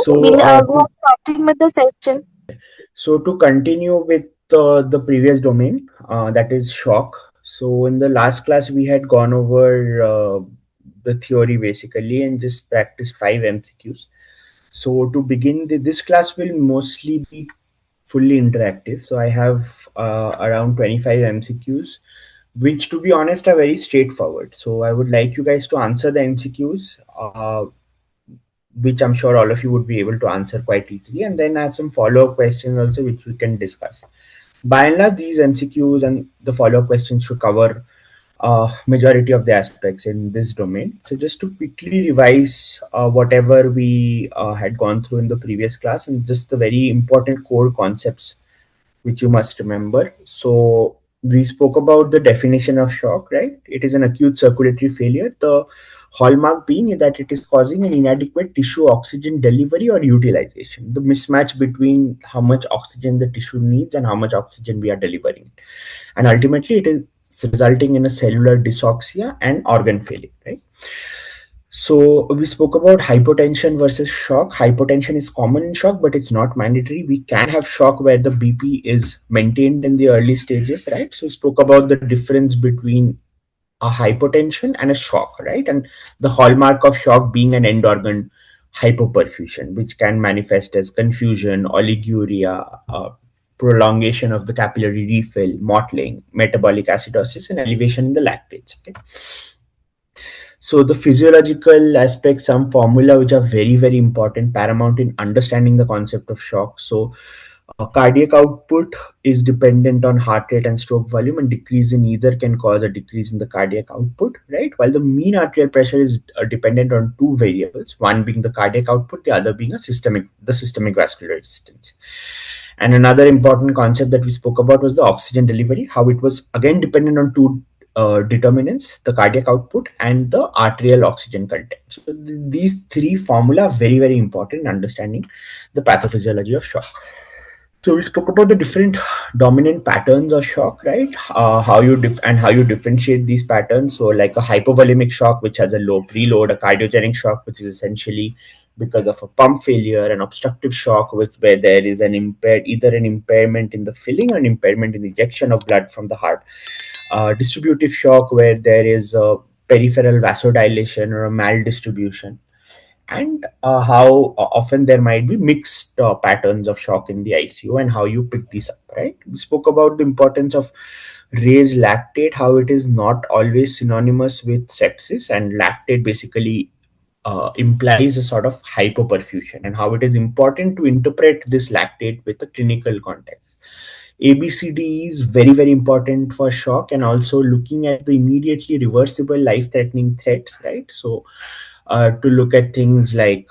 So, We are starting with the session. so to continue with the previous domain, that is shock. So in the last class, we had gone over the theory basically and just practiced 5 MCQs. So to begin, this class will mostly be fully interactive. So I have around 25 MCQs, which to be honest are very straightforward. So I would like you guys to answer the MCQs. Which I'm sure all of you would be able to answer quite easily. And then I have some follow up questions also, which we can discuss. By and large, these MCQs and the follow up questions should cover majority of the aspects in this domain. So just to quickly revise whatever we had gone through in the previous class and just the very important core concepts which you must remember. So we spoke about the definition of shock, right? It is an acute circulatory failure. The hallmark being that it is causing an inadequate tissue oxygen delivery or utilization. The mismatch between how much oxygen the tissue needs and how much oxygen we are delivering. And ultimately, it is resulting in a cellular dysoxia and organ failure, right? So we spoke about hypotension versus shock. Hypotension is common in shock, but it's not mandatory. We can have shock where the BP is maintained in the early stages, right? So we spoke about the difference between a hypotension and a shock, right? And the hallmark of shock being an end organ hypoperfusion, which can manifest as confusion, oliguria, prolongation of the capillary refill, mottling, metabolic acidosis, and elevation in the lactates. Okay. So the physiological aspects, some formula which are very, very important, paramount in understanding the concept of shock. So cardiac output is dependent on heart rate and stroke volume, and decrease in either can cause a decrease in the cardiac output, right? While the mean arterial pressure is dependent on two variables, one being the cardiac output, the other being the systemic vascular resistance. And another important concept that we spoke about was the oxygen delivery, how it was again dependent on two determinants, the cardiac output and the arterial oxygen content. So these three formula are very, very important in understanding the pathophysiology of shock. So we spoke about the different dominant patterns of shock, right? How you differentiate these patterns. So like a hypovolemic shock, which has a low preload, a cardiogenic shock, which is essentially because of a pump failure, an obstructive shock, where there is either an impairment in the filling or an impairment in the ejection of blood from the heart. Distributive shock, where there is a peripheral vasodilation or a maldistribution, and how often there might be mixed patterns of shock in the ICU and how you pick these up, right? We spoke about the importance of raised lactate, how it is not always synonymous with sepsis, and lactate basically implies a sort of hypoperfusion, and how it is important to interpret this lactate with a clinical context. ABCD is very, very important for shock and also looking at the immediately reversible life threatening threats, right? So, to look at things like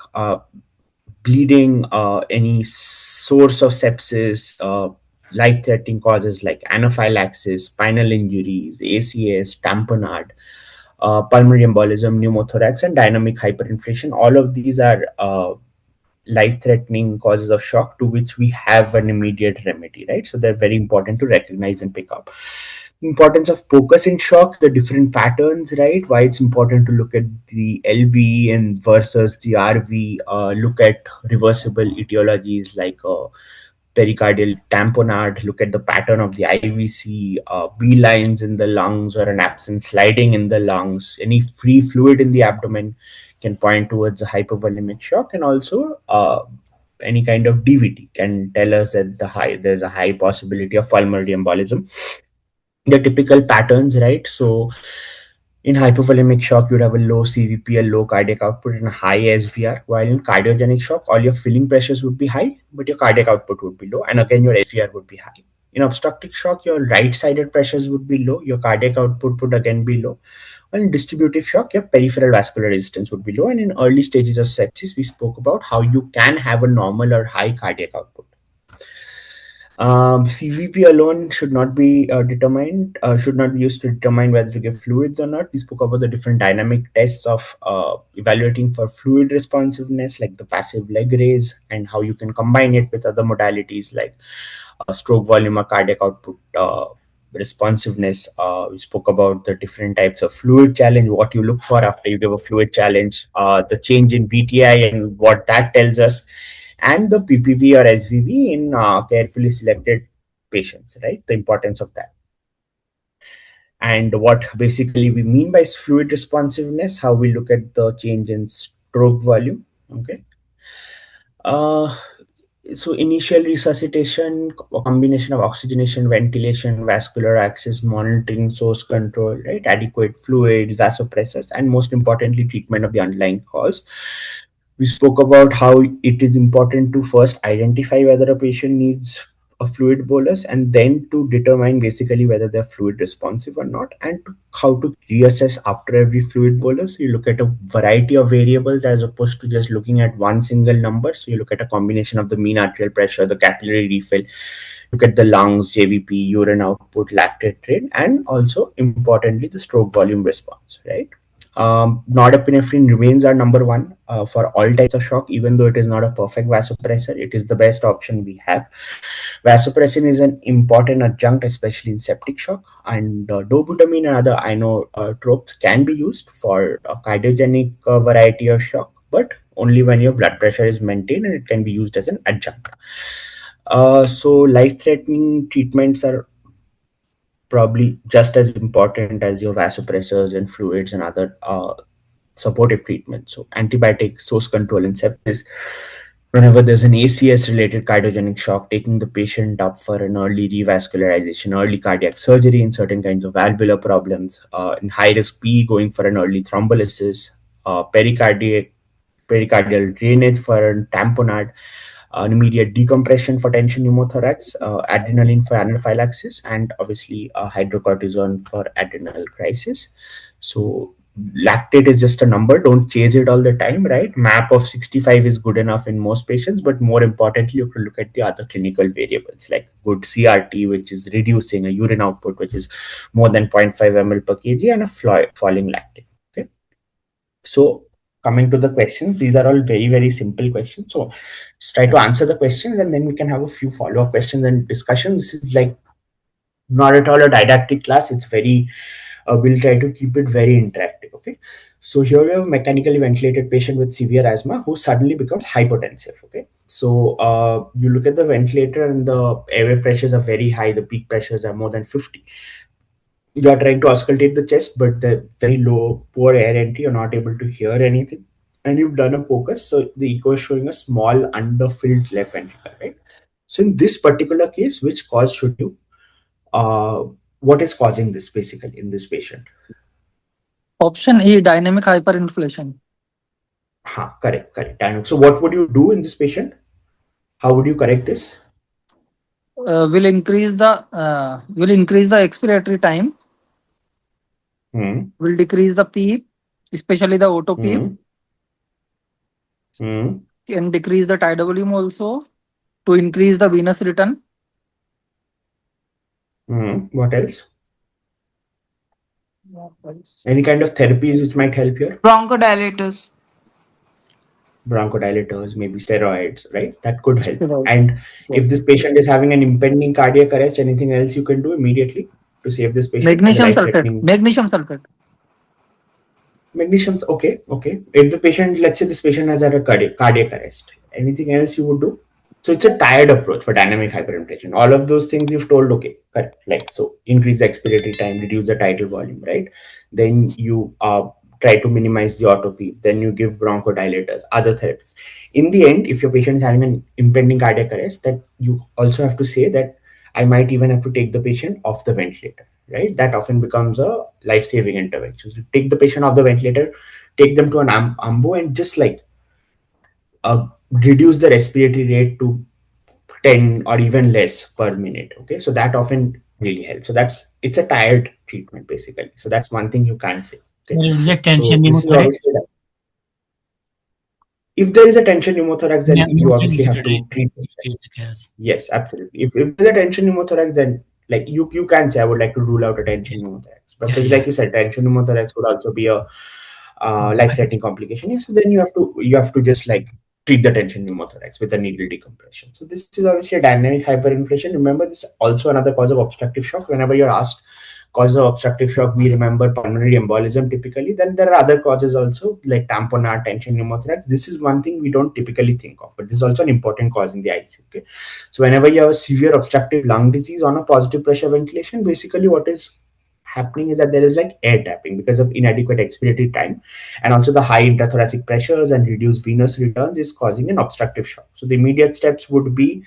bleeding, any source of sepsis, life threatening causes like anaphylaxis, spinal injuries, ACS, tamponade, pulmonary embolism, pneumothorax, and dynamic hyperinflation. All of these are life threatening causes of shock to which we have an immediate remedy, right? So they're very important to recognize and pick up. Importance of focus in shock, the different patterns, right? Why it's important to look at the LV and versus the RV, look at reversible etiologies like pericardial tamponade, look at the pattern of the IVC, B lines in the lungs or an absent sliding in the lungs, any free fluid in the abdomen can point towards a hypovolemic shock, and also any kind of DVT can tell us that there's a high possibility of pulmonary embolism. The typical patterns, right? So in hypovolemic shock, you'd have a low CVP, a low cardiac output, and a high SVR. While in cardiogenic shock, all your filling pressures would be high, but your cardiac output would be low, and again your SVR would be high. In obstructive shock, your right-sided pressures would be low, your cardiac output would again be low. While in distributive shock, your peripheral vascular resistance would be low. And in early stages of sepsis, we spoke about how you can have a normal or high cardiac output. CVP alone should not be should not be used to determine whether to give fluids or not. We spoke about the different dynamic tests of evaluating for fluid responsiveness, like the passive leg raise, and how you can combine it with other modalities like stroke volume or cardiac output responsiveness. We spoke about the different types of fluid challenge, what you look for after you give a fluid challenge, the change in VTI and what that tells us, and the PPV or SVV in carefully selected patients, right? The importance of that. And what basically we mean by fluid responsiveness, how we look at the change in stroke volume. Okay. Uh, so initial resuscitation, a combination of oxygenation, ventilation, vascular access, monitoring, source control, right? Adequate fluids, vasopressors, and most importantly, treatment of the underlying cause. We spoke about how it is important to first identify whether a patient needs a fluid bolus and then to determine basically whether they're fluid responsive or not, and how to reassess after every fluid bolus. You look at a variety of variables as opposed to just looking at one single number. So you look at a combination of the mean arterial pressure, the capillary refill, look at the lungs, JVP, urine output, lactate rate, and also importantly the stroke volume response, right? Norepinephrine remains our number one for all types of shock, even though it is not a perfect vasopressor. It is the best option we have. Vasopressin is an important adjunct, especially in septic shock, and dobutamine and other inotropes can be used for a cardiogenic variety of shock, but only when your blood pressure is maintained, and it can be used as an adjunct. So life-threatening treatments are probably just as important as your vasopressors and fluids and other supportive treatments. So antibiotics, source control in sepsis. Whenever there's an ACS related cardiogenic shock, taking the patient up for an early revascularization, early cardiac surgery in certain kinds of valvular problems, in high risk PE, going for an early thrombolysis, pericardial drainage for a tamponade, an immediate decompression for tension pneumothorax, adrenaline for anaphylaxis, and obviously hydrocortisone for adrenal crisis. So lactate is just a number. Don't chase it all the time, right? MAP of 65 is good enough in most patients, but more importantly, you have to look at the other clinical variables like good CRT, which is reducing, a urine output, which is more than 0.5 ml per kg, and a falling lactate. Okay. So coming to the questions, these are all very, very simple questions. So let's try to answer the questions and then we can have a few follow-up questions and discussions. This is like not at all a didactic class. It's very, we'll try to keep it very interactive. Okay. So here we have a mechanically ventilated patient with severe asthma who suddenly becomes hypotensive. Okay. So you look at the ventilator and the airway pressures are very high. The peak pressures are more than 50. You are trying to auscultate the chest, but the very low, poor air entry, you're not able to hear anything. And you've done a focus, so the echo is showing a small underfilled left ventricle, right? So in this particular case, which cause should you, uh, what is causing this basically in this patient? Option E, dynamic hyperinflation. Correct, correct. So what would you do in this patient? How would you correct this? Will increase the expiratory time. Hmm. Will decrease the PEEP, especially the auto PEEP, Hmm. Hmm. and decrease the tidal volume also to increase the venous return. Hmm. What else? What else? Any kind of therapies which might help here? Bronchodilators. Bronchodilators, maybe steroids, right? That could help. Steroids. And if this Yes. patient is having an impending cardiac arrest, anything else you can do immediately to save this patient as a Magnesium sulfate. life-threatening? Magnesium sulfate. Magnesium, okay, okay. If the patient, let's say this patient has had a cardiac arrest, anything else you would do? So it's a tired approach for dynamic hyperinflation. All of those things you've told, okay, correct. Like, so increase the expiratory time, reduce the tidal volume, right? Then you try to minimize the autopy. Then you give bronchodilators, other therapies. In the end, if your patient is having an impending cardiac arrest, that you also have to say that I might even have to take the patient off the ventilator, right? That often becomes a life-saving intervention. So take the patient off the ventilator, take them to an AMBO, and just like reduce the respiratory rate to 10 or even less per minute. Okay, so that often really helps. So it's a tired treatment basically. So that's one thing you can't say. Okay, There is a so tension this is obviously pneumothorax. if there is a tension pneumothorax, Yeah, then you mentioned obviously have later to treat it. if the case. Yes, absolutely. If there's a tension pneumothorax, then like you can say I would like to rule out a Yeah, tension pneumothorax. But yeah, like yeah. you said, tension pneumothorax would also be a It's fine. life-threatening complication. Yes, so then you have to just like treat the tension pneumothorax with a needle decompression. So this is obviously a dynamic hyperinflation. Remember, this is also another cause of obstructive shock. Whenever you're asked causes of obstructive shock, we remember pulmonary embolism typically. Then there are other causes also like tamponade, tension pneumothorax. This is one thing we don't typically think of, but this is also an important cause in the ICU. Okay, so whenever you have a severe obstructive lung disease on a positive pressure ventilation, basically what is happening is that there is like air tapping because of inadequate expiratory time, and also the high intrathoracic pressures and reduced venous returns is causing an obstructive shock. So the immediate steps would be,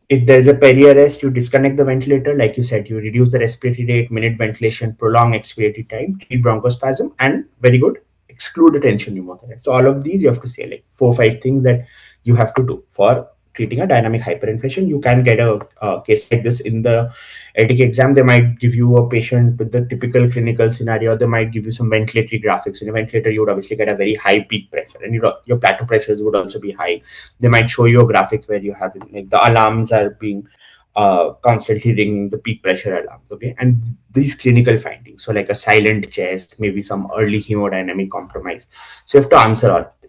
if there's a peri-arrest, you disconnect the ventilator. Like you said, you reduce the respiratory rate, minute ventilation, prolong expiratory time, treat bronchospasm, and very good, exclude the tension pneumothorax. So all of these you have to say like 4 or 5 things that you have to do for treating a dynamic hyperinflation. You can get a case like this in the EDIC exam. They might give you a patient with the typical clinical scenario. They might give you some ventilatory graphics. In a ventilator, you would obviously get a very high peak pressure, and your plateau pressures would also be high. They might show you a graphics where you have like the alarms are being constantly ringing, the peak pressure alarms. Okay, and these clinical findings, so like a silent chest, maybe some early hemodynamic compromise. So you have to answer all of